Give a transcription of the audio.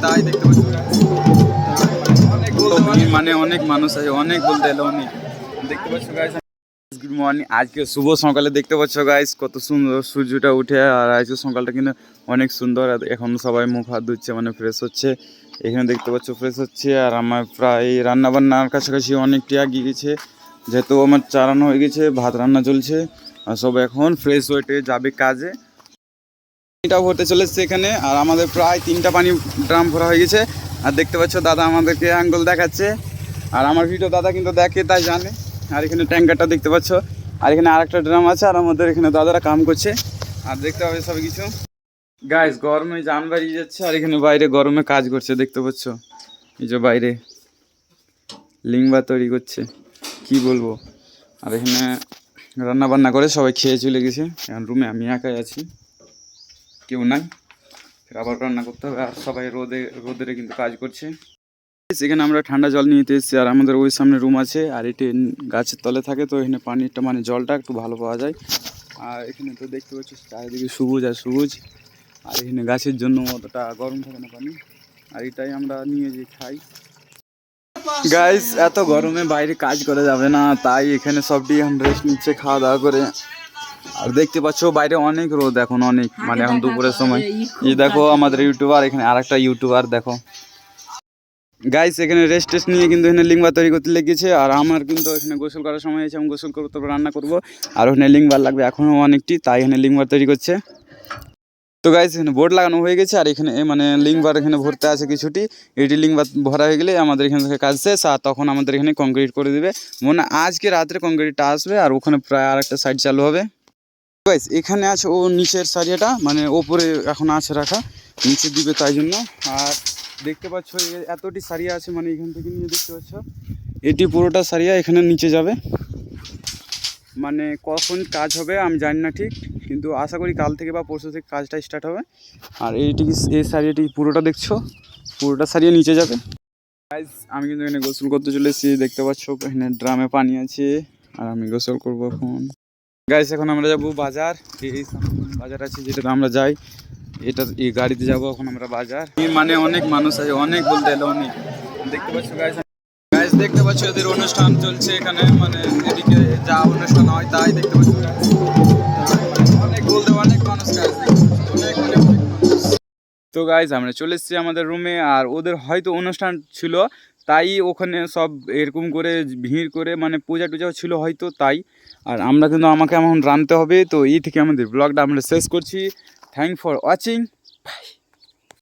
তাই দেখতে পাচ্ছি মানে অনেক মানুষ আছে, অনেক বলতে এলো অনেক দেখতে পাচ্ছ গাইস। গুড মর্নিং, আজকে শুভ সকালে দেখতে পাচ্ছ গাইস কত সুন্দর সূর্যটা উঠে, আর আজকে সকালটা কিন্তু অনেক সুন্দর। আর এখন সবাই মুখ হাত ধুচ্ছে, মানে ফ্রেশ হচ্ছে, এখানে দেখতে পাচ্ছ ফ্রেশ হচ্ছে। আর আমার প্রায় রান্নাবান্নার কাছাকাছি অনেকটা এগিয়ে গেছে, যেহেতু আমার চারানো হয়ে গেছে, ভাত রান্না চলছে, আর সব এখন ফ্রেশ হয়ে যাবে কাজে। এটা ভরতে চলে এসছে এখানে, আর আমাদের প্রায় 3টা পানি ড্রাম ভরা হয়ে গেছে। আর দেখতে পাচ্ছ দাদা আমাদেরকে আঙ্গুল দেখাচ্ছে, আর আমার ভিডিও দাদা কিন্তু দেখে তাই জানে। আর এখানে ট্যাঙ্কারটা দেখতে পাচ্ছ, আর এখানে আরেকটা ড্রাম আছে, আর আমাদের এখানে দাদারা কাম করছে, আর দেখতে হবে সব কিছু। গাইস গরমে জান বাড়িয়ে যাচ্ছে, আর এখানে বাইরে গরমে কাজ করছে দেখতে পাচ্ছ, এই যে বাইরে লিঙ্গবা তৈরি করছে, কি বলবো। আর এখানে রান্না বান্না করে সবাই খেয়ে চলে গেছে, এখন রুমে আমি একাই আছি, কেউ নাই, আবার রান্না করতে হবে। আর সবাই রোদে কিন্তু কাজ করছে। এখানে আমরা ঠান্ডা জল নিয়ে এসেছি, আর আমাদের ওই সামনে রুম আছে, আর এটি গাছের তলে থাকে, তো এখানে পানিটা মানে জলটা একটু ভালো পাওয়া যায়। আর এখানে তো দেখতে পাচ্ছ চারিদিকে সবুজ আর সবুজ, আর এখানে গাছের জন্য অতটা গরম থাকে না পানি, আর এটাই আমরা নিয়ে যে খাই। গাইস এত গরমে বাইরে কাজ করা যাবে না, তাই এখানে সবটি রেস্ট নিচ্ছে খাওয়া দাওয়া করে। আর দেখতে পাচ্ছ বাইরে অনেক রোদ এখন, অনেক মানে এখন দুপুরের সময়। এই দেখো আমাদের ইউটিউবার, এখানে আরেকটা ইউটিউবার দেখো। গাইস এখানে রেস্ট নিয়ে কিন্তু এখানে লিঙ্গবার তৈরি করতে লেগেছে, আর আমার কিন্তু এখানে গোসল করার সময় হয়েছে, আমি গোসল করবো, তারপর রান্না করবো, আর ওখানে লিঙ্গবার লাগবে এখনও অনেকটি, তাই এখানে লিঙ্গবার তৈরি করছে। তো গাইস এখানে বোর্ড লাগানো হয়ে গেছে, আর এখানে মানে লিঙ্গবার এখানে ভরতে আছে কিছুটি, এটি লিঙ্গবার ভরা হয়ে গেলে আমাদের এখান থেকে কাজ শেষ, আর তখন আমাদের এখানে কংক্রিট করে দেবে, মনে আজকে রাত্রে কংক্রিটটা আসবে, আর ওখানে প্রায় আরেকটা সাইড চালু হবে। গাইস এখানে আছে ও নিচের সারিয়াটা, মানে ওপরে এখন আছে রাখা, নিচে দিবে তাই জন্য। আর দেখতে পাচ্ছ এতটি সারিয়া আছে, মানে এখান থেকে নিয়ে দেখতে পাচ্ছ এটি পুরোটা সারিয়া এখানে নিচে যাবে, মানে কখন কাজ হবে আমি জানি না ঠিক, কিন্তু আশা করি কাল থেকে বা পরশু থেকে কাজটা স্টার্ট হবে। আর এই সারিয়াটি পুরোটা দেখছো, পুরোটা সারিয়া নিচে যাবে। গাইস আমি কিন্তু এখানে গোসল করতে চলে এসেছি, দেখতে পাচ্ছ এখানে ড্রামে পানি আছে, আর আমি গোসল করবো এখন। গাইস এখন আমরা যাবো বাজার, এই বাজার আছে যেটাতে আমরা যাই, এই গাড়িতে যাবো এখন আমরা বাজার। মানে অনেক মানুষ আছে, অনেক বলতে এলো অনেক দেখতে পাচ্ছ গাইস। গাইস দেখতে পাচ্ছ এদের অনুষ্ঠান চলছে এখানে, মানে এদিকে যা অনুষ্ঠান হয় তাই দেখতে পাচ্ছ, অনেক বলতে অনেক মানুষ গাইস, অনেক অনেক মানুষ। তো গাইস আমরা চলে এসেছি আমাদের রুমে, আর ওদের হয়তো অনুষ্ঠান ছিল, তাই ওখানে সব এরকম করে ভিড় করে, মানে পূজা টুজাও ছিল হয়তো তাই। আর আমরা কিন্তু আমাকে এখন রাঁধতে হবে, তো এই থেকে আমাদের ব্লগটা আমরা শেষ করছি। Thank for watching, by.